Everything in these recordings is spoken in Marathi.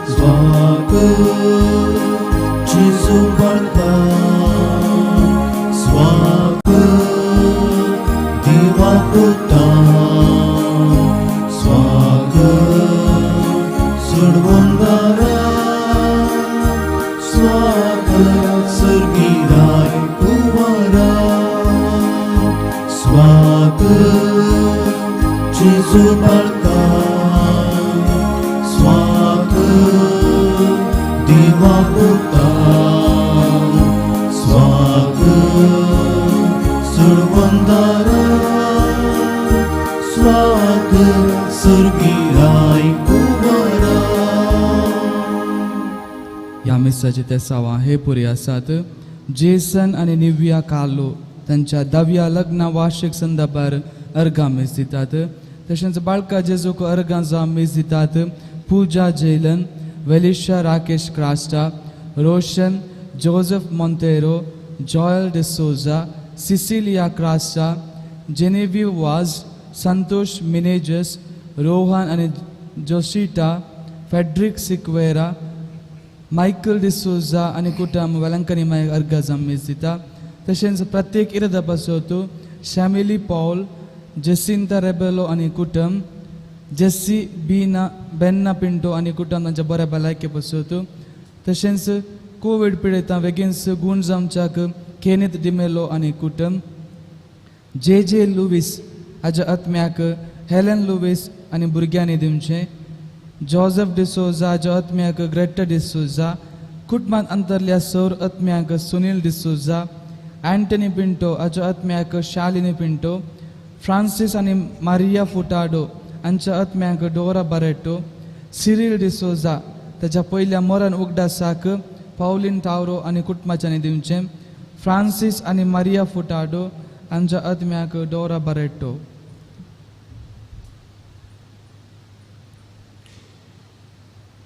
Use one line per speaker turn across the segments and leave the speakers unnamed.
स्वाग Gesù barca स्वाग देवा पुता स्वाग सुडवंदारा स्वाग सर्गिराय कुमारा स्वाग Gesù barca स्वाग देवा पुता स्वाग सुडवंदारा स्वाग सर्गिराय कुमारा.
ह्या मिसाचे ते सावा हे पुरी आसात. जेसन आनी निव्या कार्लो तांच्या 10व्या लग्ना वार्षिक संदर्भार अर्घां मीस दितात. तशेंच बाळका जेजूक अर्घां जावन मीस दितात. पूजा जेलन, Velisha Rakesh Crasta, Roshan Joseph Monteiro, Joel D'Souza, Cecilia Crasta, Genevieve Vaz, Santosh Menezes, Rohan आनी जोशिटा, फेड्रिक सिक्वेरा, मायकल डिसोजा आनी कुटुंब वेलंकनी माय अर्घां जावन मीस दिता. तशेंच प्रत्येक इरदा बसोतो शॅमिली पॉल, जेसिंता रेबेलो आनी कुटुंब, जेसी बेन्ना पिंटो आनी कुटुंब तांच्या बऱ्या भलायके बसोतो. तशेंच कोविड पिडेतां वेगीनच गूण जावच्याक केनेथ डिमेलो आनी कुटुंब, जे लुवीस हाच्या आत्म्याक हेलेन लुवीस आनी भुरग्यांनी दिवचें. जोसेफ डिसोजा हाच्या आत्म्याक ग्रेटा डिसोजा, कुटुंबांत अंतरल्या सौर आत्म्याक सुनील डिसोजा, एंटनी पिंटो हाच्या आत्म्याक शालिनी पिंटो, फ्रांसीस आनी मारिया फुटाडो हांच्या आत्म्याक डोरा बारेटो, सिरिल डिसोजा ताच्या पयल्या मरण उगडासाक पावलीन टावरो आनी कुटुंबाच्यांनी दिवचें. फ्रांसीस आनी मारिया फुटाडो हांच्या आत्म्याक डोरा बारेटो.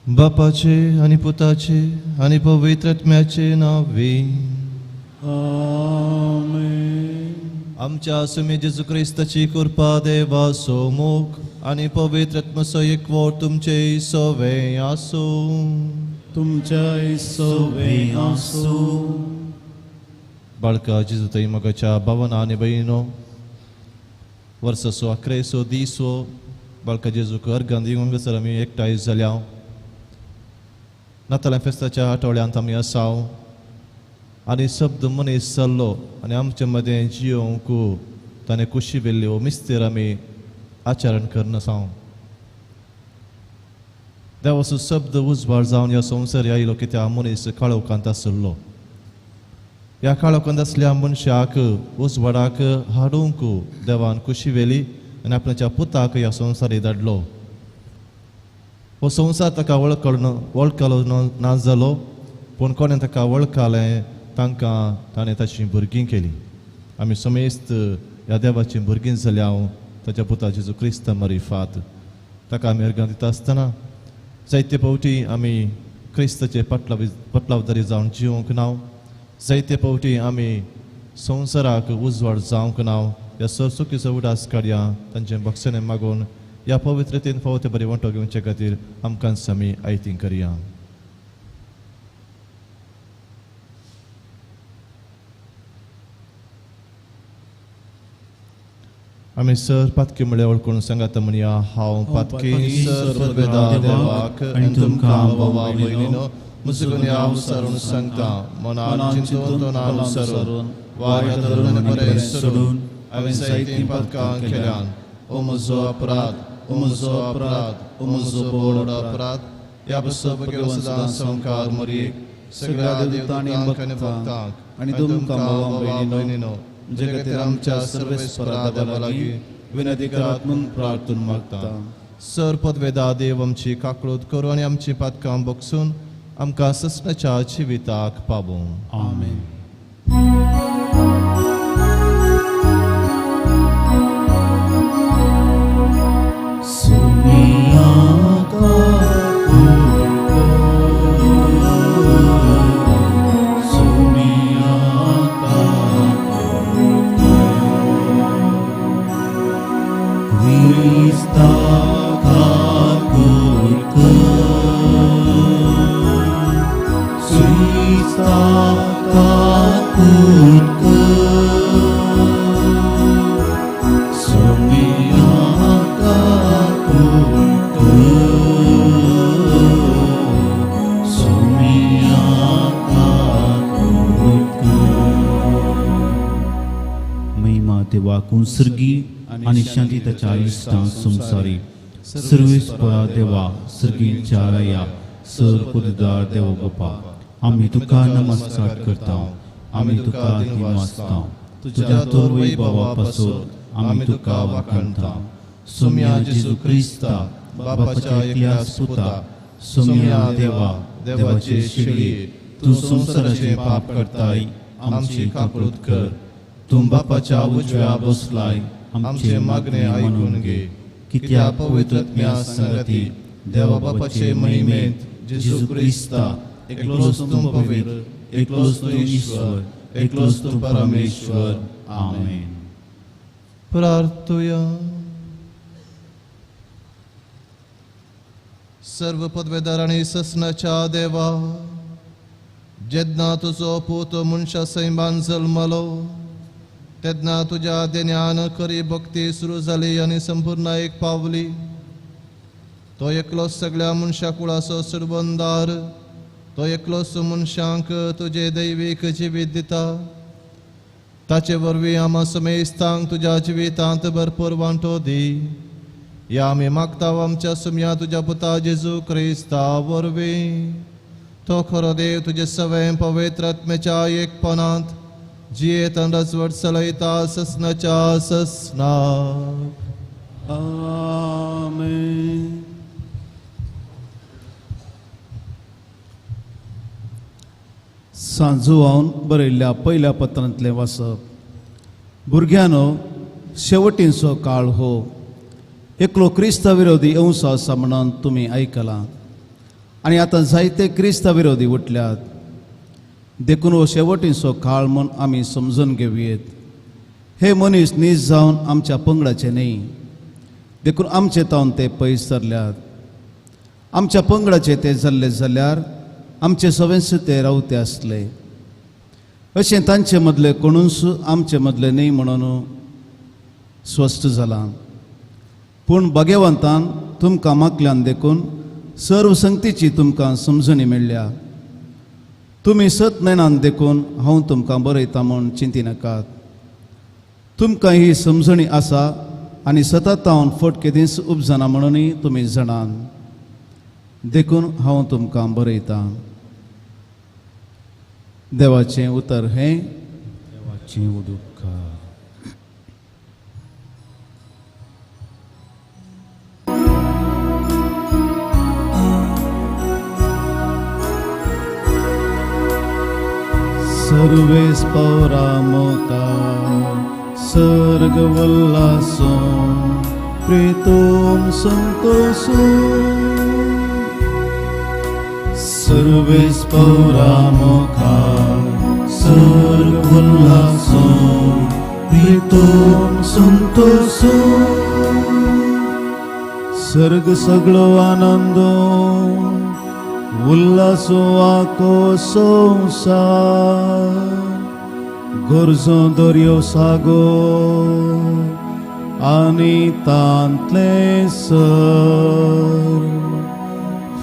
बापाचे आनी पुताचे आनी पवित्र आत्म्याचे नावे.
आमेन.
आमच्या सुमी जेजू क्रिस्ताची कृपा देवाचो मोग आनी पवित्र आत्मचो एकवट तुमचे सोवे आसूं.
तुमच्या सोवे आसूं.
बाळका जेजू थंय मगाच्या भावना आनी भयणो, वर्साचो 11सो दिसो बाळका जेजूक अर्घां दिवंक हांगासर आमी एकठांय जाल्या. नातालां फेस्ताच्या आठवड्यांत आमी आसाव आनी शब्द मनीस जाल्लो आनी आमचे मदें जियोंक ताणें खुशी वेल्ल्यो मिस्तेर आमी आचरण करना आसाव. देवाचो शब्द उजवाड जावन ह्या संवसार आयलो कित्याक मनीस काळोखांत आसलो. ह्या काळोखांत आसल्या मनशाक उजवाडाक हाडूंक देवान खुशी वेली आनी आपणाच्या पुताक ह्या संवसारी धाडलो. हो संवसार ताका वळखलो ना जालो, पूण कोणें ताका वळखलें तांकां ताणें ताची भुरगीं केली. आमी समेस्त ह्या देवाची भुरगीं जाल्या ताच्या पुता जेजू क्रिस्त मारिफात. ताका आमी अर्घां दिता आसतना जायते फावटी आमी क्रिस्ताचे पटलावदारी जावन जिवंक नाव. जायते फावटी आमी संवसाराक उजवाड जावंक नाव. ह्या सरसुकीचो उडास काडया तांचें बक्षणें मागून ह्या पवित्रतेन फावते बरें वांटो घेवचे खातीर आमकांच आमी आयतींग करया. आमी सर पातकी म्हळ्यार वळखून सांगात म्हणया. हांव पातकी सर परवेदा देवाक आनी तुमकां बाबा भयणीनो मुसलून हांव सारून सांगता. मनान चिंतून अनुसरून वायट धरून बरें सोडून हांवें जायतीं पातकां केल्यान. ओ म्हजो अपराध, ओ म्हजो अपराध, ओ म्हजो बोड अपराध. ह्या बसप घेवन सदां संवकार मरीक सगळ्या देवतांनी भक्तांक आनी तुमकां बाबा भयणीनो जे खातीर आमच्या सर्वेस्परा देवा लागीं विनंती करात म्हूण प्रार्थून मागता. सर पदवेदा देव आमची काकळूत करूं आनी आमची पातकां बगसून आमकां ससणाच्या जिविताक पावूं.
आमेन. Krista, Krista,
देवाकून सर्गी आनी शांती ताच्या इश्टां संवसारी सर्वेस्परा देवा सर्गींच्या राया सर पुददार देव गोपा आमी तुका नमस्कार करता आमी तुका दिनवासता तुज्या तोर वैभवा पासून आमी तुका वाखाणता सोम्या जेजू क्रिस्ता बापाच्या एकल्या सुता सोम्या देवा देवाचे शिडये तू संसाराचे पाप करताय आमची काकूळट कर तू बापाच्या उजव्या बसलाय आमचे मागणे ऐकून घे कित्या पवित्रत्म्या संगती देवा बापाचे महिमेत जेजू क्रिस्ता एकलोच तू पवित्र एकलोच तू ईश्वर एकलोच तू परमेश्वर आमेन.
प्रार्थुया. सर्व पदवेदार आणि ससनाच्या देवा जेन्ना तुजो पूत मनशा सैमान जल्मलो तेन्ना तुज्या देण्यान खरी भक्ती सुरू जाली आनी संपूर्ण एक पावली. तो एकलोच सगळ्या मनशा कुळाचो सुरबंदार तो एकलोच मनशांक तुजे दैवीक जिवीत दिता. ताचे वरवीं आमा समेस्तांक तुज्या जिवितांत भरपूर वांटो दी. या आमी मागता आमच्या सुम्या तुज्या पुता जेजू क्रिस्ता वरवीं. तो खरो देव तुजे सवय पवित्र आत्म्याच्या एकपणांत जियेत आनी राजवट चलयता ससनाच्या ससना.
आमेन. सांजुवान बरयल्ल्या पयल्या पत्रांतलें वाचप. भुरग्यानो शेवटींचो काळ हो एकलो क्रिस्ता विरोधी अंश आसा म्हणून तुमी आयकलां आनी आतां जायते क्रिस्ता विरोधी उठल्यात. देखून हो शेवटींचो काळ म्हूण आमी समजून घेवयेत. हे मनीस नीज जावन आमच्या पंगडाचे न्ही देखून आमचे तावन ते पयस सरल्यात. आमच्या पंगडाचे ते जाल्ले जाल्यार आमचे सवेंस ते रावते आसले. अशें तांचे मदले कोणूच आमचे मदले न्ही म्हणून स्वस्थ जालां. पूण भाग्यवंतान तुमकां मागल्यान देखून सर्व संगतीची तुमकां समजणी मेळ्ळ्या. तुमी सत नेणान देखून हांव तुमकां बरयता म्हूण चिंती नाकात. तुमकां ही समजणी आसा आनी सतत हांव फटके दीस उपजना म्हणूनय तुमी जाणान. देखून हांव तुमकां बरयतां. देवाचें उतर हें
देवाचें उदुकार.
सर्वेस पौरामोका सर्ग वल्लासो प्रेतोम संतोषो. सर्वेस पौरामोका सर्ग वल्लासो प्रेतोम संतोषो. सर्ग सगळो आनंदो उल्लासो आको संसार गोरजो दर्यो सागो आनी तांतले सर.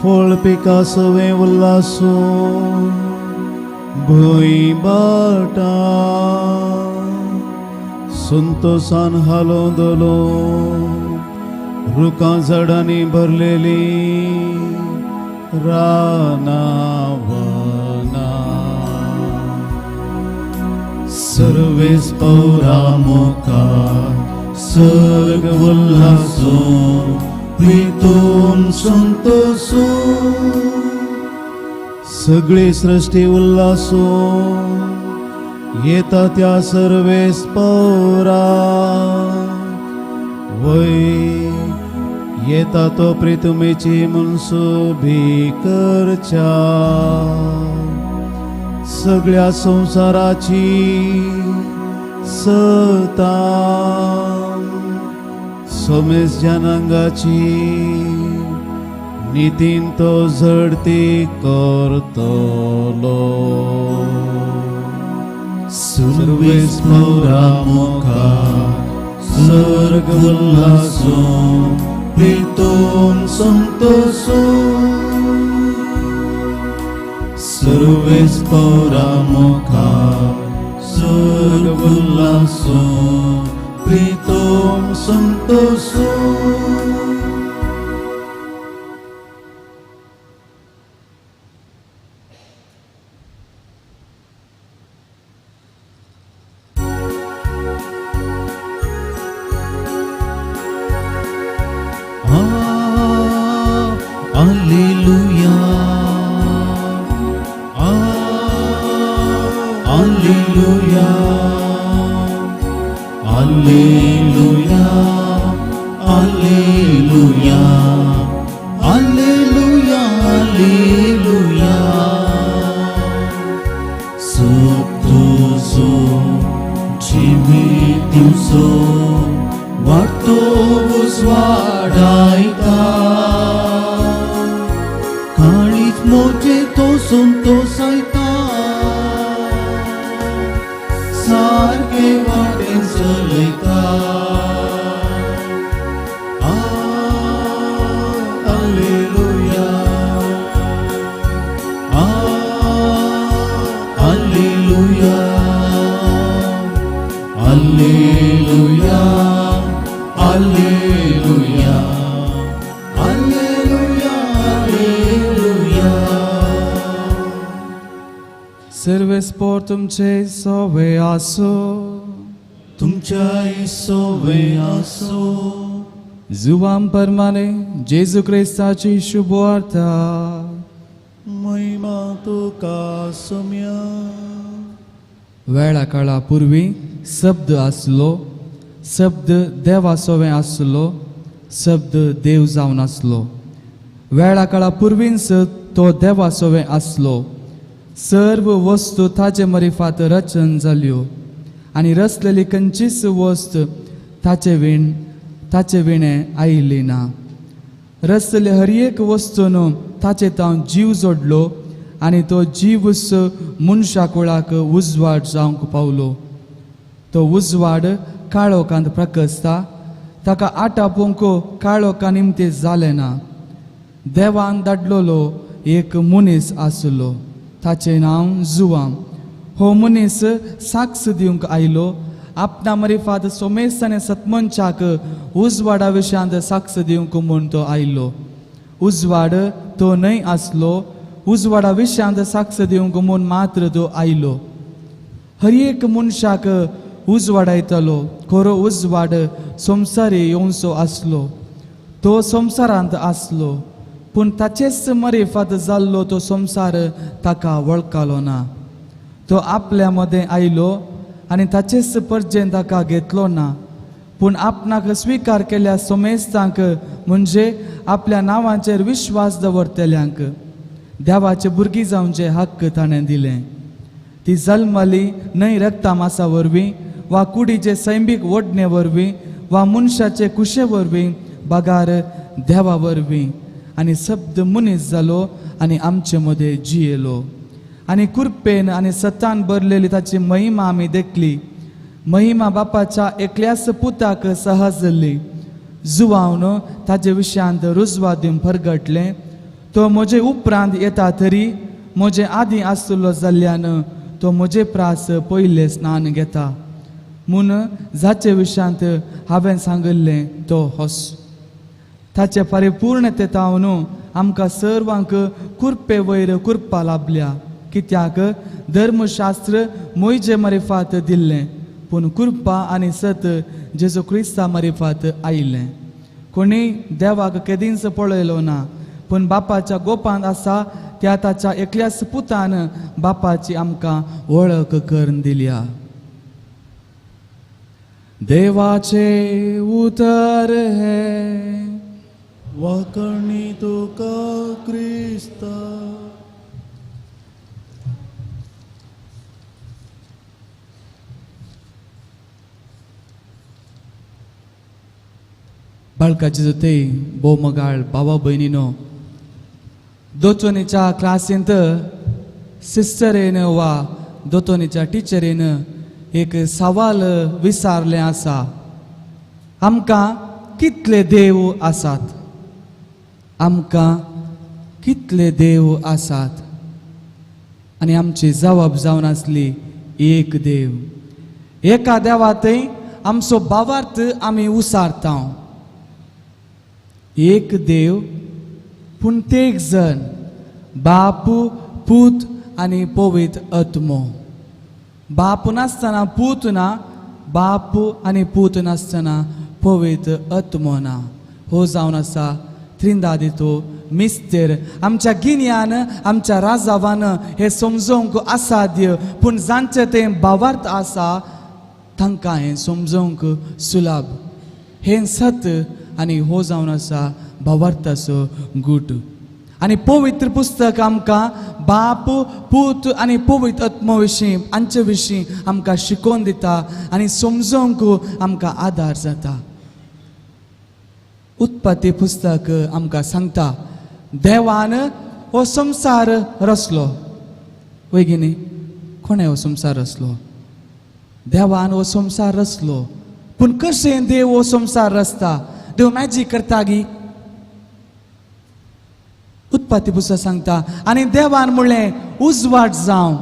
फळ पिका सवे उल्लासो भुंय बाटा संतोषान हालो दोलो रुखां झाडांनी भरलेली रानावना. सर्वेस पौरामोका सर्ग उल्लासो प्रीतोम संतोषो. सगळी सृष्टी उल्लासो येता त्या सर्वेस पौरा. वय येता तो प्रितुमेची मनसो भिकरच्या सगळ्या संसाराची सता सोमेस जनांगाची नितीन तो झडती करतलो. सर्वेस पौरामोका सर्ग उल्लासो प्रीतोम संतोषो. सर्वेस पौरामोका सर्ग उल्लासो Pritom Santoso.
Alleluia. Alleluia. Alleluia. Alleluia. Alleluia. Alleluia. Subtuso Cimitimso Vartovus Vadaita Kalit moje to sunto saita Sarge vaten salita Alleluia. Alleluia. Alleluia. Alleluia. Alleluia. Alleluia.
सर्व स्पोर तुमचे सोवे आसो.
तुमच्या सोवे आसो.
जुवाम परमाने जेजू ख्रिस्ताची शुभवार्ता.
महिमा तुका सोम्या.
वेळा काळा पूर्वी शब्द आसलो, शब्द देवा सोवे आसलो, शब्द देव जावन आसलो. वेळा काळा पूर्वीच तो देवा सोवे आसलो. सर्व वस्तू ताचे मरिफात रचन जाल्यो आनी रचलेली खंयचीच वस्त ताचे विणे आयिल्ली ना. रचलेले हर एक वस्तून ताचे तावन जीव जोडलो आनी तो जीवच मनशा कुळाक उजवाड जावंक पावलो. तो उजवाड काळोखांत प्रकसता, ताका आटापोवंक काळोखा निमते जालें ना. देवान धाडलोलो एक मनीस आसलो, ताचें नांव जुवाम. हो मनीस साक्ष दिवंक आयलो. आपणा मरिफात सोमेसाने सतमनशाक उजवाडा विशयांत साक्ष दिवंक म्हूण तो आयलो. उजवाड तो न्हय आसलो, उजवाडा विशयांत साक्ष दिवंक म्हूण मात्र तो आयलो. हर एक मनशाक उजवाड येतलो. खरो उजवाड संवसारी येवचो आसलो. तो संवसारांत आसलो, पूण ताचेच मरिफात जाल्लो तो संवसार ताका वळखलो ना. तो आपल्या मदें आयलो आनी ताचेच परजेन ताका घेतलो ना. पूण आपणाक स्विकार केल्या सोमेस्तांक म्हणजे आपल्या नांवाचेर विश्वास दवरतल्यांक देवाचे भुरगीं जावचे हक्क ताणें दिलें. ती जल्मली न्हय रक्ता मासा वरवीं वा कुडीचे सैमीक ओडणे वरवीं वा मनशाचे कुशे वरवीं बगार देवा वरवीं. आनी शब्द मनीस जालो आनी आमचे मदें जियेलो. आनी कुरपेन आनी सतान भरलेली ताची महिमा आमी देखली. महिमा बापाच्या एकल्याच पुताक सहज जाल्ली. जुवावन ताचे विशयांत रुजवा दिवन परगटलें. तो म्हजे उपरांत येता तरी म्हजे आदीं आसलो जाल्ल्यान तो म्हजे प्रास पयले स्नान घेता म्हूण जाचे विशयांत हांवें सांगल्लें तो होस. ताचे परिपूर्णतेतावन आमकां सर्वांक कुरपे वयर कुरपा लाभल्या. कित्याक धर्मशास्त्र मोयजे मरिफात दिल्लें, पूण कुरपा आनी सत जेजू क्रिस्ता मरिफात आयिल्लें. कोणी देवाक केदींच पळयलो ना, पूण बापाच्या गोपांत आसा त्या ताच्या एकल्याच पुतान बापाची आमकां वळख करून दिल्या. देवाचे उतर हे
वाकणी तुका क्रिस्ता.
बाळकाचे जोते भोव मोगाळ भावा भयणीनो, दोतोनीच्या क्लासींत सिस्टरेन वा दोतोनीच्या टिचरीन एक सवाल विचारले आसा. आमकां कितले देव आसात? आमकां कितले देव आसात? आनी आमची जवाब जावन आसली एक देव. एका देवातय आमचो भावार्थ आमी उसारता. एक देव पूण ते एक जण, बाप, पूत आनी पवित्र आत्मो. बाप नासतना पूत ना, बाप आनी पूत नासतना पवित्र आत्मो ना. हो जावन आसा त्रिंदादितो मिस्तेर. आमच्या गिन्यान, आमच्या राजावान हे समजोवंक असाध्य, पूण जांचे तें भावार्थ आसा तांकां हें समजोवंक सुलभ. हें सत आनी हो जावन आसा भावार्थाचो गूट. आनी पवित्र पुस्तक आमकां बाप, पूत आनी पवित्र आत्मा विशीं, हांचे विशीं आमकां शिकोवन दिता आनी समजोवंक आमकां आदार जाता. उत्पत्ती पुस्तक आमकां सांगता देवान हो संवसार रचलो. वैगिनी, कोणें हो संवसार रचलो? देवान हो संवसार रचलो. पूण कशें देव हो संवसार रचता? देव मॅजीक करता गी? उत्पत्ती पुस्तक सांगता आनी देवान म्हणलें उजवाड जावं,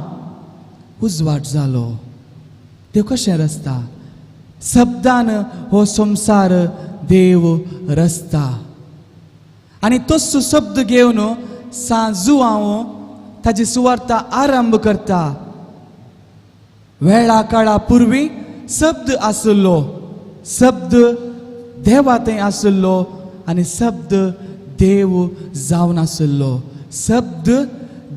उजवाड जालो. देव कशें रचता? शब्दान हो संवसार देव रचता. आनी तोच शब्द घेवन सांजू हांव ताची सुवार्ता आरंभ करता. वेळा काळा पुर्वी शब्द आसलो, शब्द देवा थंय आसलो आनी शब्द देव जावन आसलो. शब्द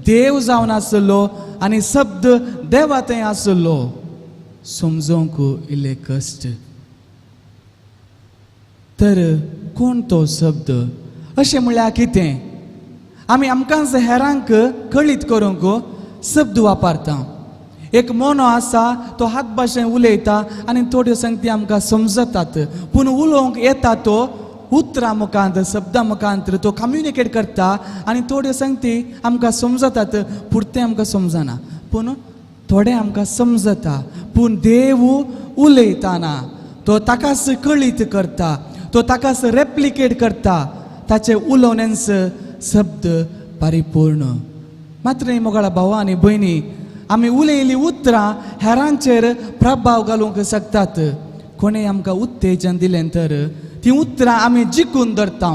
देव जावन आसलो आनी शब्द देवा थंय आसलो. समजोवंक इल्लें कश्ट. तर कोण तो शब्द? अशें म्हळ्यार कितें? आमी आमकां हेरांक कळीत करूंक शब्द वापरता. एक मोनो आसा, तो हात भाशेन उलयता आनी थोड्यो संगती आमकां समजतात, पूण उलोवंक येता तो उतरां मुखांत, शब्दां मुखांत तो कम्युनिकेट करता आनी थोड्यो संगती आमकां समजतात, पुरतें आमकां समजना, पूण थोडें आमकां समजता. पूण देव उलयतना तो ताकाच कळीत करता, तो ताकाच रेप्लिकेट करता. ताचे उलोवण्यांच शब्द परिपूर्ण. मात्र मोगाळा भावा आनी भयणी, आमी उलयली उतरां हेरांचेर प्रभाव घालूंक शकतात. कोणें आमकां उत्तेजन दिलें तर ती उतरां आमी जिखून धरता.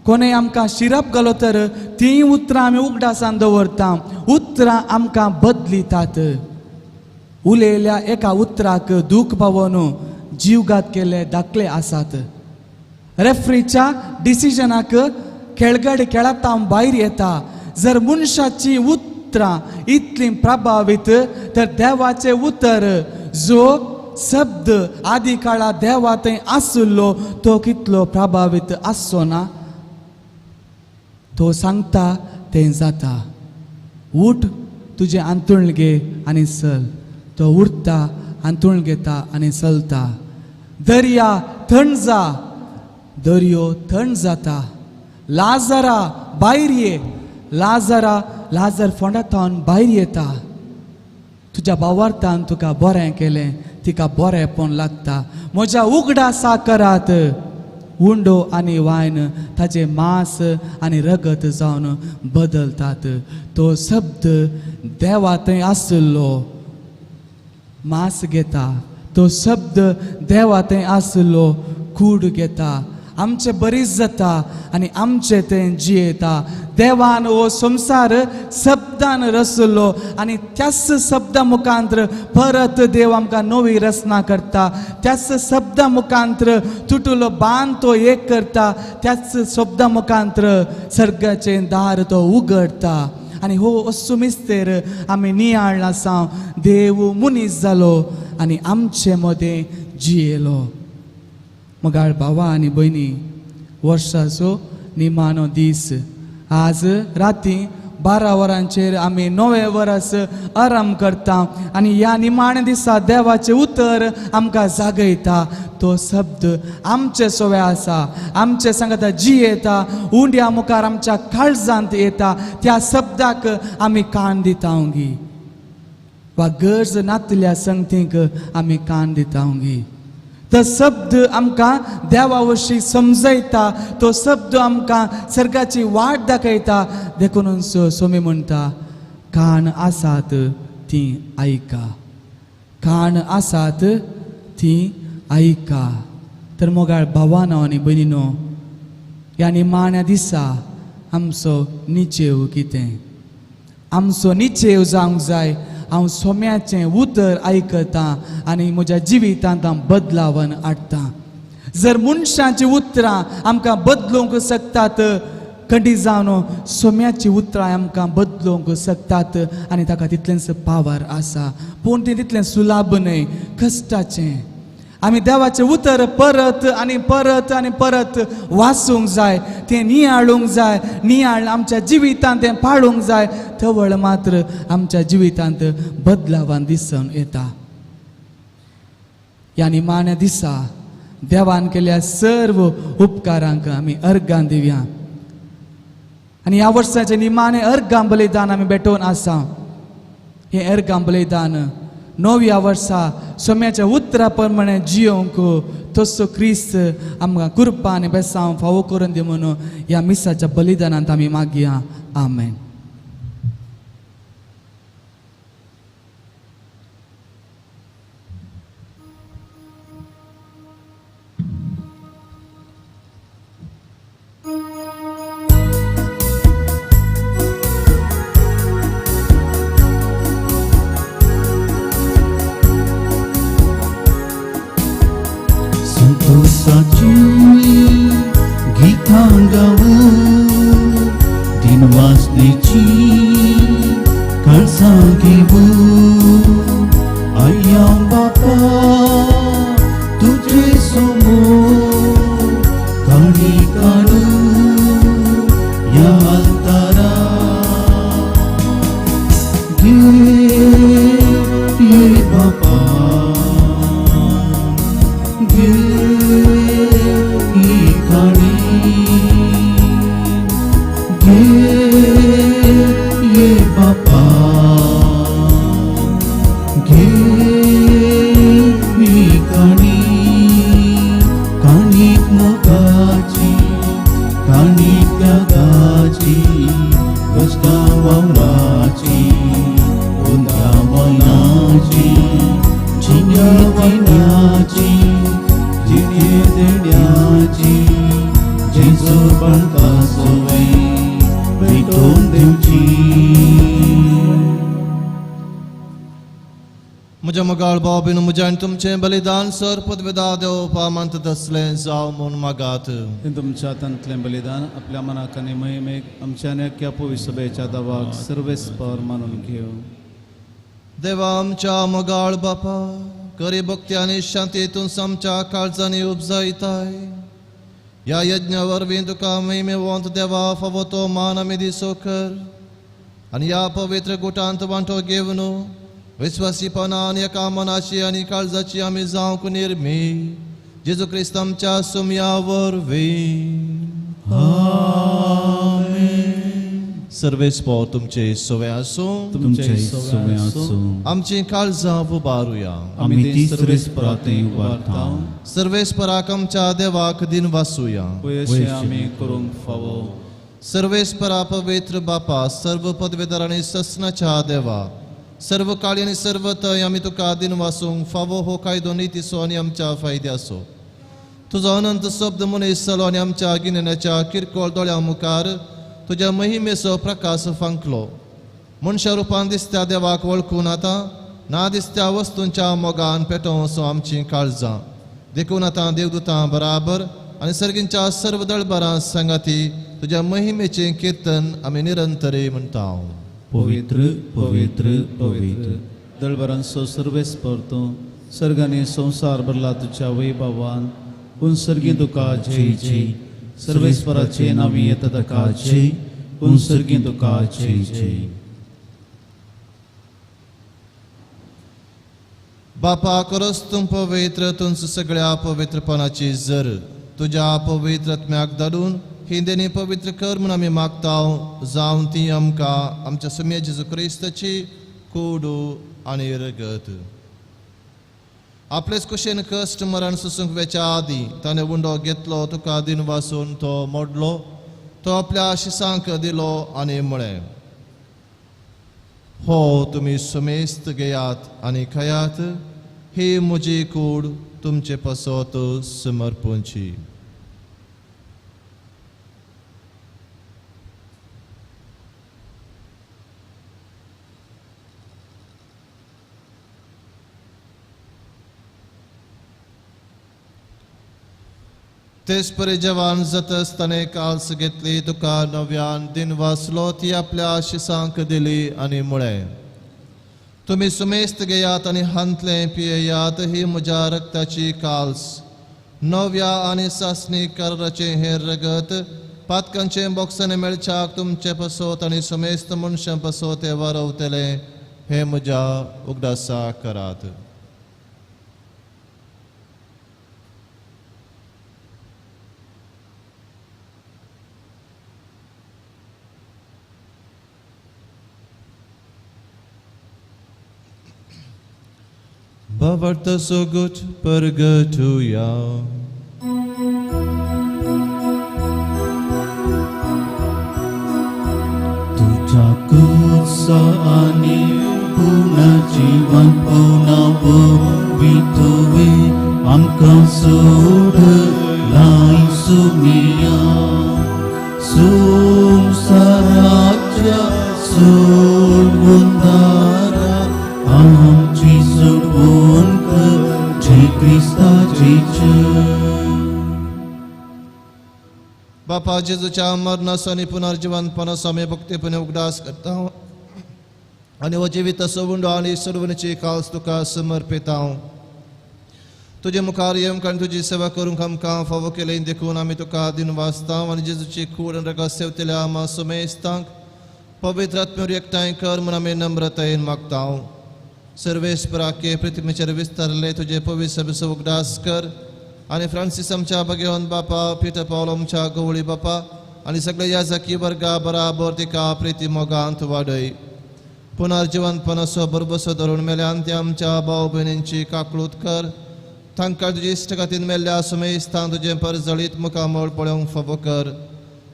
कोणें आमकां शिरप घालो तर ती उतरां आमी उगडासान दवरता. उतरां आमकां बदलितात. उलयल्या एका उतराक दूख पावोवन जीवघात केले दाखले आसात. रेफ्रीच्या डिसिजनाक खेळगडे खेळांत भायर येता. जर मनशाची उतरां इतली प्रभावीत, तर देवाचे उतर जो शब्द आदी काळा देवा थंय आसलो तो कितलो प्रभावीत आसचो ना? तो सांगता तें जाता. उठ, तुजें अंथरूण घे आनी चल. तो उठता, अंथरूण घेता आनी चलता. दर्या थंड जा, दर्यो थंड जाता. लाजरा भायर ये, लाजर फोंडांतावन भायर येता. तुज्या भावार्थान तुका बरें केलें, तिका बरेंपण लागता. म्हज्या उगडा साकरात उंडो आनी वायन ताचे मांस आनी रगत जावन बदलतात. तो शब्द देवा थंय आसलो मांस घेता. तो शब्द देवा थंय आसलो कूड घेता. आमचे बरीच जाता आनी आमचे तें जियेता. देवान हो संवसार शब्दान रचलो आनी त्याच शब्दा मुखांतर परत देव आमकां नवी रचना करता. त्याच शब्दा मुखांतर तुटलो बांद तो एक करता. त्याच शब्दा मुखांतर सर्गाचें दार तो उगडता. आनी हो असो मिस्तेर आमी नियाळ आसा. देव मनीस जालो आनी आमचे मदें जियेलो. मोगाळ भावा आनी भयणी, वर्साचो निमाणो दीस. आज राती 12 वरांचेर आमी नवें वर्स आरंभ करता आनी ह्या निमाणे दिसा देवाचें उतर आमकां जागयता. तो शब्द आमचे सोवे आसा, आमचे सांगता जियेता. उंड्या मुखार आमच्या काळजांत येता. त्या शब्दाक आमी कान दिता गी, वा गरज नातल्या संगतीक आमी कान दिता गी. तो शब्द आमकां देवा विशीं समजयता. तो शब्द आमकां सर्गाची वाट दाखयता. देखून सोमी म्हणटा, कान आसात ती आयका, कान आसात ती ऐका. तर मोगाळ भावानो आनी भयणीनो, ह्या निमाण्या दिसा आमचो निचेव कितें? आमचो निचेव जावंक जाय. हांव सोम्याचें उतर आयकतां आनी म्हज्या जिवितांत हांव बदलावन हाडटां. जर मनशांची उतरां आमकां बदलूंक शकतात, कधी जावन सोम्याची उतरां आमकां बदलूंक शकतात आनी ताका तितलेंच पावर आसा. पूण तें तितलें सुलभ न्हय, कश्टाचें. आमी देवाचें उतर परत आनी परत आनी परत वाचूंक जाय, तें नियाळूंक जाय. नियाळ आमच्या जिवितांत तें पाळूंक जाय, थवळ मात्र आमच्या जिवितांत बदलावान दिसून येता. ह्या निमाण्या दिसा देवान केल्या सर्व उपकारांक आमी अर्गां दिवया. आनी ह्या वर्साचें निमाणें अर्गां बलिदान आमी भेटोवन आसा. हें अर्गां बलिदान नव्या वर्सा सोम्याच्या उतरा प्रमाणे जियोंक तसो क्रिस्त आमकां कृपा आनी बेसांव फावो करून दी म्हणून ह्या मिसाच्या बलिदानांत आमी मागया. आमेन.
संतोषाची गीतां गावूं, दिनवासनेची काळजां घेवूं, आया बापा तुजे समोर काणी काढूं या अल्तारा. ये बापा
म्हज्या मोगाळ बाबीन म्हज्या आनी तुमचें बलिदान सर पदवेदा देवपा मानता तसलें जावं म्हूण मागात.
हे तुमच्या हातांतलें बलिदान आपल्या मनाक आनी महिमेक आमच्या नेक्या पवित्र सभेच्या दावाक सर्वेस्पर मानून घेव.
देवा आमच्या मोगाळ बापा, खरी भक्ती आनी शांतीतून आमच्या काळजांनी उपजायताय. ह्या यज्ञा वरवीं तुका महिमेवंत देवा फावो तो मान आमी दिसो कर. आनी ह्या पवित्र गुटांत वांटो घेवन विश्वासीपणान एका मनाची आनी काळजाची आमी जावंक निर्मी जेजू क्रिस्त आमच्या सुमया वरवीं. सर्वेस्पर तुमचे सोवे आसूं.
तुमचे सोवे आसूं.
आमची काळजां उबारुया.
आमी तिसरेस्परांतय उबारता.
सर्वेस्पराक आमच्या देवाक दिन वासुया.
पयशे आमी करूंक फावो.
सर्वेस्परा पवित्र बापा, सर्व पदवेदार आनी ससनाच्या देवा, सर्व काळी आनी सर्व तय आमी तुका दिन वासूंक फावो हो कायदो नितीसो आनी आमच्या फायद्याचो. तुजो अनंत शब्द मनीस जालो आनी आमच्या गिन्याच्या किरकोळ दोळ्या मुखार तुज्या महिमेचो प्रकाश फांकलो. मनशा रुपान दिसत्या देवाक वळखून आतां ना दिसत्या वस्तूंच्या मोगान पेटोवचो आमची काळजां. देखून आतां देवदूतां बराबर आनी सर्गींच्या सर्व दळबरां सांगाती तुज्या महिमेचें कीर्तन आमी निरंतरी म्हणटा.
पवित्र पवित्र पवित्र दळबरांचो सर्वेस्पर तूं सर्गांनी संवसार भरला तुज्या वैभवान. पूण सर्गी तुका जय जय. सर्वेस्पराचे नावी येता ताका जय. पूण सर्गी तुका जय जय.
बापा करोस तूं पवित्र, तुंच सगळ्या पवित्रपणाची जर तुज्या पवित्र आत्म्याक धाडून ही देणी पवित्र कर म्हूण आमी मागताव. जावं ती आमकां आमच्या सुम्या जेजू क्रिस्ताची कूड आनी रगत. आपलेच कुशेन कश्ट मरण सुसूंक वेच्या आदी ताणें उंडो घेतलो, तुका दिन वासून तो मोडलो, तो आपल्या शिसांक दिलो आनी म्हळें, हो तुमी सुमेस्त घेयात आनी खयात. ही म्हजी कूड तुमचे पसोत समर्पूंची. तेच परी जवान जतसताने काल्स घेतली तुका नव्यान दिन वाचलो ती आपल्या आशिसांक दिली आणि मुळे तुम्ही सुमेस्त घेयात आणि हंतले पियेयात ही म्हज्या रक्ताची काल्स नव्या आणि सासणी करचे हे रगत पातकांचे बोक्साने मेळच्याक तुमचे पसोत आणि सुमेस्त मनशां पसोत हे वारवतले हे म्हज्या उगडासा करात. Bavarta so gut purgatuja.
तुझ्या कुसाने पुन्हा जीवन पुन्हा भवितवे आमकां सोडलाय सुमिया संसाराच्या सोडवणारा आमची सोडवणूक जे क्रिस्ताचीच.
बापा जेजूच्या मरणास आणि पुनर्जीवनपणास आम्ही भक्तीपणे उगडास करता आणि व जिवित सोबुंडो आणि सोडवणीची काल्स तुका समर्पिता. तुझे मुखार येवंक तुझी सेवा करूंक आमकां फावो केले देखून आमी तुका दिन वाचता आणि जेजूची कूड आनी रगत सेवतल्या आमा सुमेस्तांक पवित्र आत्म्यावर एकठांय कर म्हूण आमी नम्रतायेन मागता. सर्वेस्पराके पृथ्वीचेर विस्तारले तुझे पवित्र सभेचो उगडास कर आणि फ्रांसीस आमच्या भगवान बापा पिटर पावलो आमच्या गवळी बापा आणि सगळे याजकी वर्गा बराबर तिका प्रिती मोगांत वाडय. पुनर्जीवनपणाचो बरबसो धरून मेल्यान ते आमच्या भाव भयणींची काकळूत कर. तांकां तुजे इश्टगातीन मेल्ल्या सुमेस्तान तुजे परजळीत मुखामळ पळोवंक फावो कर.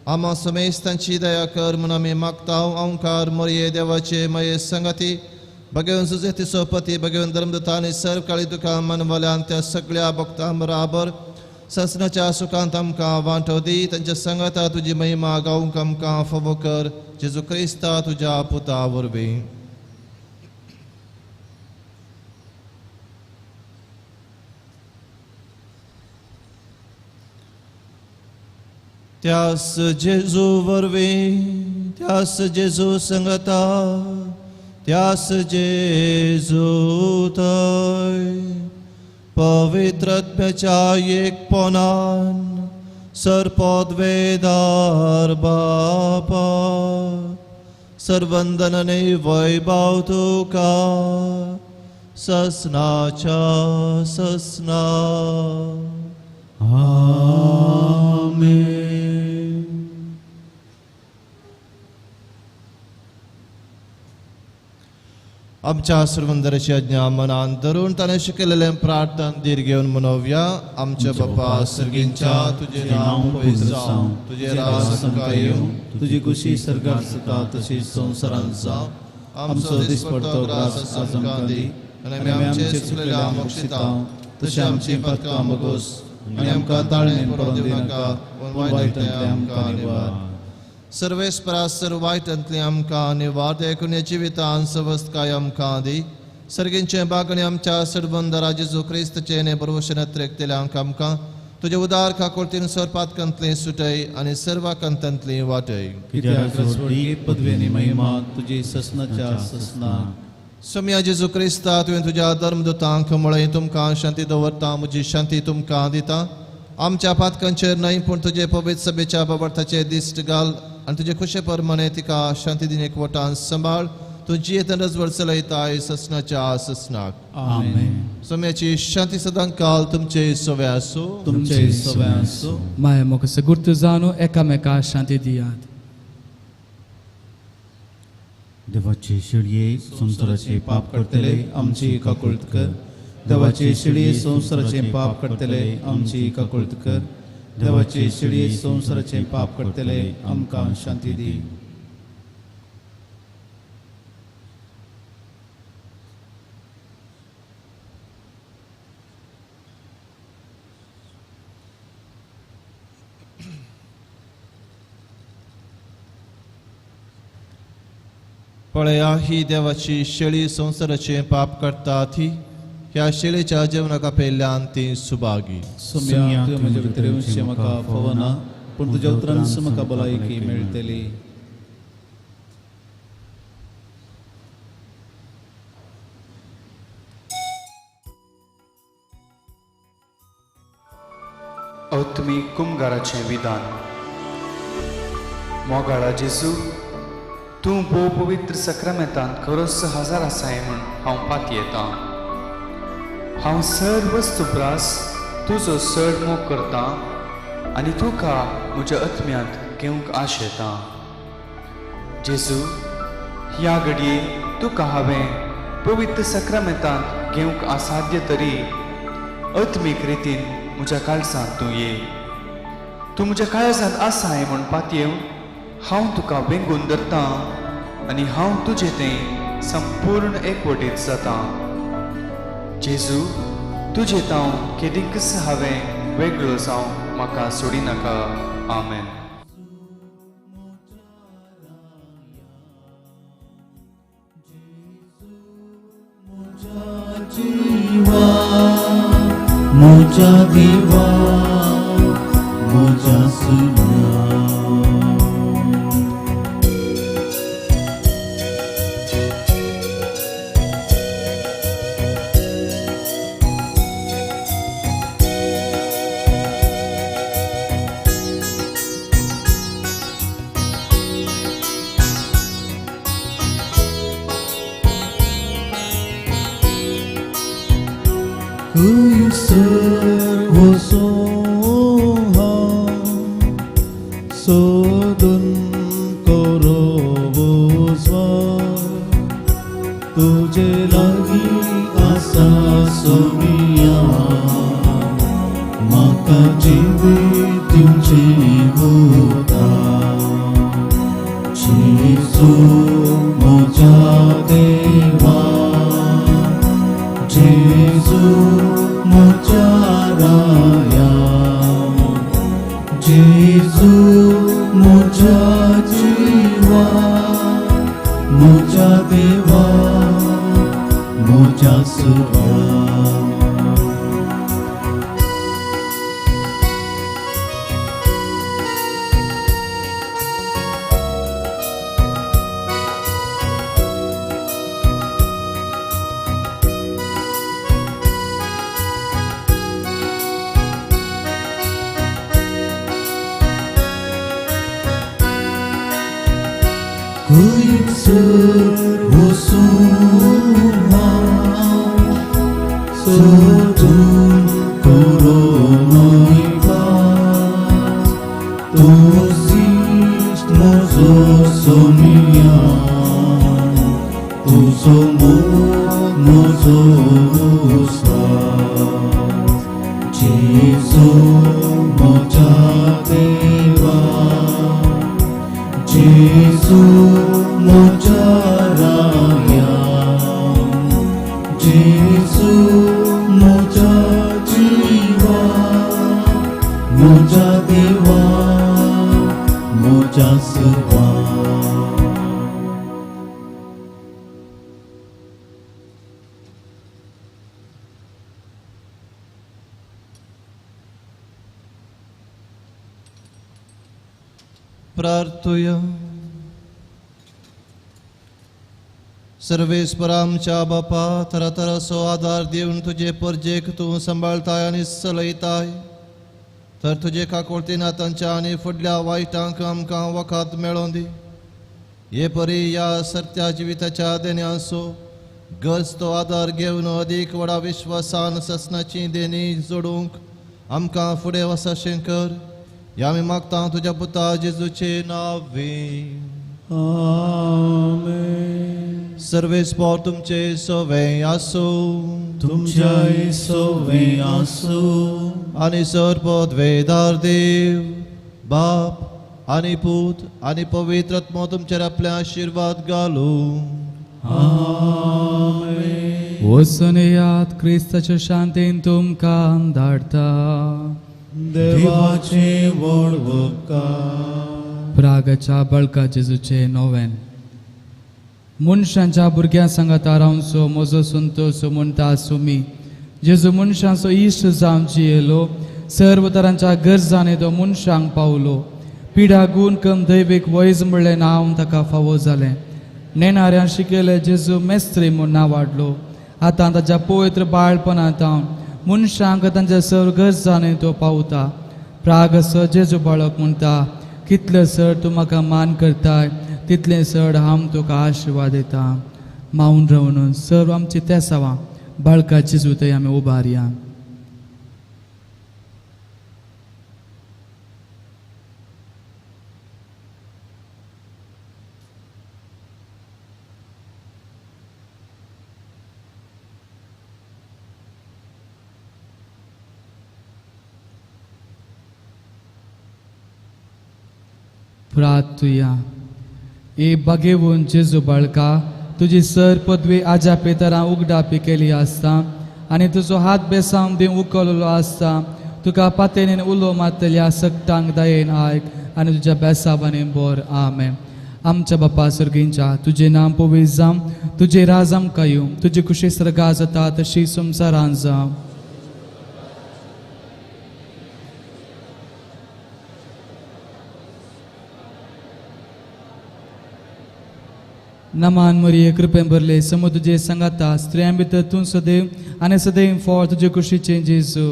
आमा सुमेस्तांची दया कर म्हूण आमी मागता. ओंकार मोरये देवाचे मये संगती भगवान सुजेतीचो पती भगवान धर्मदत्ता आनी सर्व काळी तुका मनवल्यान त्या सगळ्या भक्तां बराबर ससनाच्या सुखांत आमकां वांटो दी. तांच्या संगता तुजी महिमा गावंक आमकां फावो कर. जेजू क्रिस्ता तुज्या पुता वरवीं. त्यास जेजू वरवीं त्यास जेजू संगता त्यास जेजू थंय पवित्र आत्म्याच्या एकपणान सरपदवेदार बापा सर्वंदन आनी वैभव तुका ससनाच्या ससना.
आमेन.
आमच्या सर्वंदराची आज्ञा मनान धरून ताणें शिकयलेलें प्रार्थना धीर घेवन मनोवया. आमच्या बापा सर्गींच्या तुझे नांव पवित्र जावं तुझे राज आमकां येवं
तुझी कुशी सर्गार जाता तशीच संवसारांत जावं. आमचो दिसपडतो ग्रास आमकां दी आनी आमी आमचे चुकलेल्या मोक्षिता तशी आमची पातकां मागोस आनी आमकां ताळमेन पडोवन दिनाका पूण वायटांतल्यान आमकां निवार.
सर्वेस्परास सर्व वायटांतली आमकां निवार. देखून जिवितान सवस्तकाय आमकां दी. सर्गींचे बागणे आमच्या सर्वंदरा जेजू क्रिस्ताचे ने बरोवशेन त्रेकतेल्यांक आमकां तुजे उदार काकुळतीन सरपातकांतली सुटय आनी सर्वांकांतांतली वाटय.
कित्याक स्वर्गीय पदवेनी महिमा तुजी ससनाच्या ससना.
सम्या जेजू क्रिस्ता तुवें तुज्या धर्मदूतांक म्हळें तुमकां शांती दवरता म्हजी शांती तुमकां दिता. आमच्या पातकांचेर न्हय पूण तुजे पवित्र सभेच्या बाबर्थाचे दिश्ट घाल आनी तुजे खुशे परमाणे तिका शांती दिन एकवटान सांबाळ. तूं जियेतन रजवड चलयताय ससनाच्या ससनाक.
आमेन.
सम्याची शांती सदां काल तुमचे सोवे आसूं.
तुमचे सवे आसूं.
माया मोग सगुर्त जावन एकामेका शांती दियात.
देवाचे शिडये संसाराचे पाप
करतले आमची काकुळत कर. देवाचे शिडये संसाराचे पाप करतले आमची काकुळत कर. देवाचे शिडये संसाराचे पाप करतले आमकां शांती दी.
पळया ही देवाची शेळी संसाराचे पाप करता ती ह्या शेळीच्या जेवणाका पेल्यान ती सुभागी
सुम्या तुवें म्हजे भितर येवचें म्हाका फवना पूण तुज्या उतरान म्हाका भलायकी मेळटली.
तुमी कुमगाराचें विधान. मोगाळा जेजू, तूं भोव पवित्र सक्रामेंतांत खरोच हजर आसाय म्हूण हांव पाती येतां. हांव चड वस्तुप्रास तुजो चड मोग करतां आनी तुका म्हज्या आत्म्यांत घेवंक आश येता. जेजू, ह्या घडये तुका हांवें पवित्र सक्रामेंतांत घेवंक असाध्य तरी आत्मीक रितीन म्हज्या काळजांत तूं ये. तूं म्हज्या काळजांत आसाय म्हूण पातयेव हांव तुका वेंगून धरतां आनी हांव तुजें तें संपूर्ण एकवटीत जातां. जेजू, तुजें तांव केदींकच हांवें वेगळो जावं म्हाका सोडिनाका. आमेन.
मोजा देवा मोजा सुना सोदून कोरोवोस्वा तुझे लागी आसा सोमिया म्हाका जिवीत दिवचें होता. जेजू म्हज्या देवा, जेजू म्हज्या राया, जेजू म्हज्या जिवा, म्हज्या देवा, म्हज्या सुर्या. सोदून कोरोनोइवा तुझीच म्हजो सोमिया, तुजो मोग म्हजो स्वास. जेजू म्हज्या देवा, जेजू म्हज्या राया, जेजू म्हज्या जिवा, म्हज्या देवा, म्हज्या सुर्या.
प्रार्थुया. सर्वेस्परा आमच्या बापा, तरातरासो आदार दिवन तुजे परजेक तूं सांबाळताय आनी चलयताय, तर तुजे काकोळती नातांच्या आनी फुडल्या वायटांक आमकां वखद मेळों दी. हे परी ह्या सर्त्या जिविताच्या देण्यांचो गज तो आदार घेवन अदीक व्हडा विश्वासान ससनाची देणी जोडूंक आमकां फुडें वसाशें कर. ह्या आमी मागता तुज्या पुता जेजूचे नांवें.
आमेन.
सर्वेस्पर तुमचे सोवें आसूं,
तुमच्याय सोवें आसूं.
आनी सर्पद वेदार देव बाप आनी पूत आनी पवित्र आत्मो तुमचेर आपले आशीर्वाद घालूं.
आमेन.
वचून येयात, क्रिस्ताच्या शांतीन तुमकां धाडटा.
देवाचे व्हड उपकार.
प्रागाच्या बळका जेजूचे नोवेन. मनशांच्या भुरग्यां सांगाता रावचो म्हजो संतोष म्हणटा सुमी जेजू मनशांचो इश्ट जावन जियेलो सर्व तरांच्या गरजांनी तो मनशांक पावलो पिडा गूण कम दैवीक वैज म्हणलें नांव ताका फावो जालें नेणाऱ्यान शिकयलें जेजू मेस्त्री म्हूण नांव वाडलो आतां ताच्या पवित्र बाळपणांत मनशांक तांच्या सर्व गरजांनी तो पावता प्राग स जेजू बाळक म्हणटा कितले चड तूं म्हाका मान करताय तितले चड हांव तुका आशिर्वाद दिता मावून रावन सर्व आमची तेसावां बाळका जेजू थंय आमी उबारया प्रार्थुया ए बगेवून जेजू बाळका तुजी सर पदवी आज्या पेतरां उगडापी केली आसता आनी तुजो हात बेसावन दिवन उखललो आसता तुका पातेनीन उलो मारतल्या सक्तांक दयेन आयक आनी तुज्या बेसावांनी बोर आमेन आमच्या बापा सर्गींच्या तुजें नांव पवित्र जावं तुजें राज आमकां येवं तुजी खुशी सर्गा जाता तशी संवसारांत जावं नमान मरिये कृपेन भरले समोर तुजे सांगाता स्त्रियां भितर तूं सदैव आनी सदैव फळ तुजे कुशीचे जेजू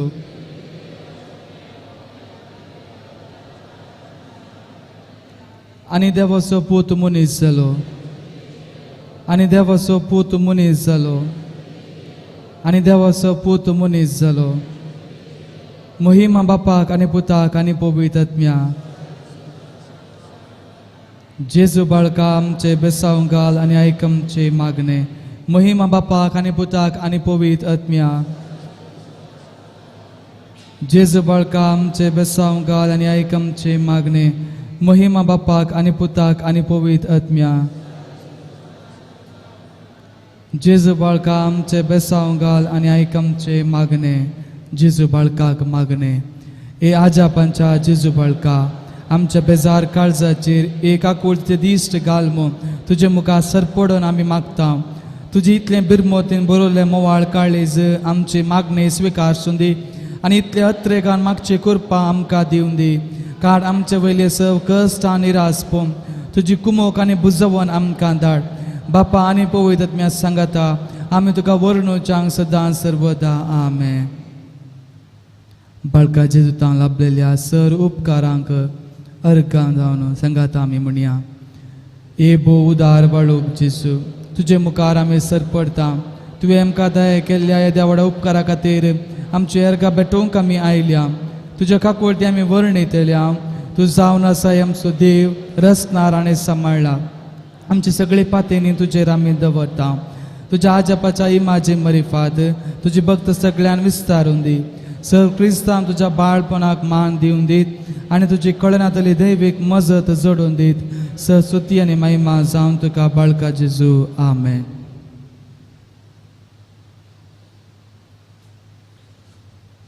आनी देवाचो पूत मनीस जालो आनी देवाचो पूत मनीस जालो आनी देवाचो पूत मनीस जालो महिमा बापाक आनी पुताक आनी पवित्र आत्म्याक जेजू बाळका आमचे बेसाव घाल आनी आयक आमचे मागणे महिमा बापाक आनी पुताक आनी पवित्र आत्म्याक जेजू बाळका आमचे बेसाव घाल आनी आयक आमचे मागणे महिमा बापाक आनी पुताक आनी पवित्र आत्म्याक जेजू बाळका आमचे बेसाव घाल आनी आयक आमचे मागणे जेजू बाळकाक मागणे ए आजा पंचा जेजू बाळका आमच्या बेजार काळजाचेर एक आकुळते दिश्ट घाल म्हूण तुजे मुखार सरपडून आमी मागता तुजे इतलें बिरमोतीन बरोवलें मोवाळ काळीज आमची मागणी स्विकारसून दी आनी इतले अत्रेगान मागची कृपा आमकां दिवन दी काड आमचे वयले सव कश्ट आनी निराश पोवन तुजी कुमोक आनी बुजवण आमकां धाड बापा आनी पवित्र आत्म्या सांगता आमी तुका वर्णुचांक सदां सर्वदा आमेन बाळका जेजुतां लाभलेल्या सर उपकारांक अर्गां जावन सांगाता आमी म्हणया ए बो उदार बाळूक जेजू तुजे मुखार आमी सरपडटा तुवें आमकां दया केल्ल्या ह्या देवाड्या उपकारा खातीर आमची अर्गां भेटोवंक आमी आयल्या तुज्या काकुळटी आमी वर्णयतल्या तूं जावन आसा आमचो देव रचणार आनी सांबाळला आमची सगळी पातेनी तुजेर आमी दवरता तुज्या आजापाच्या इमाजे मरिफात तुजी भक्त सगळ्यान विस्तारून दी सर क्रिस्तांव तुज्या बाळपणाक मान दिवन दीत आनी तुजी कळनातली दैवीक मजत जोडून दीत सर स्तुती आनी महिमा जावन तुका बाळका जेजू आमेन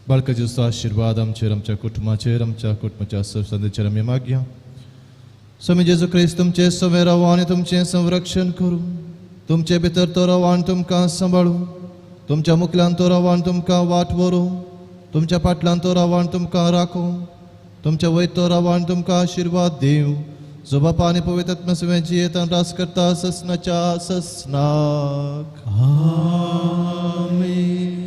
बाळका जेजूचो आशिर्वाद आमचेर आमच्या कुटुंबाच्या संदेचेर आमी मागया स्वामी जेजू क्रिस्त तुमचे सवे रावो आनी तुमचें संरक्षण करूं तुमचे भितर तो रावो आनी तुमकां सांबाळूं तुमच्या मुखल्यान तो रावो आनी तुमकां वाट व्हरूं तुमच्या फाटल्यान तो रावो आनी तुमकां राखूं तुमच्या वयत तो रावो आनी तुमकां आशिर्वाद दिवं जो बापा आनी पवित्र आत्म्या सवें जियेत आनी रास करता ससनाच्या ससनाक आमेन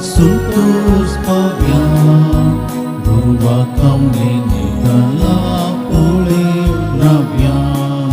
Santos paviam, Burwa kaune negala pole naviam,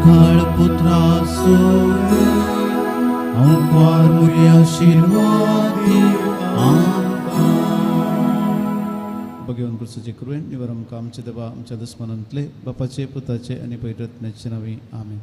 काळ पुत्रा सोय औंकार मुरे आशीर्वादी
भगवान कृष्णाचे कृपेन निवार आमकां आमचे देवा आमच्या दुस्मनांतले बापाचे पुताचे आनी पवित्र आत्म्याचे नावी आमेन.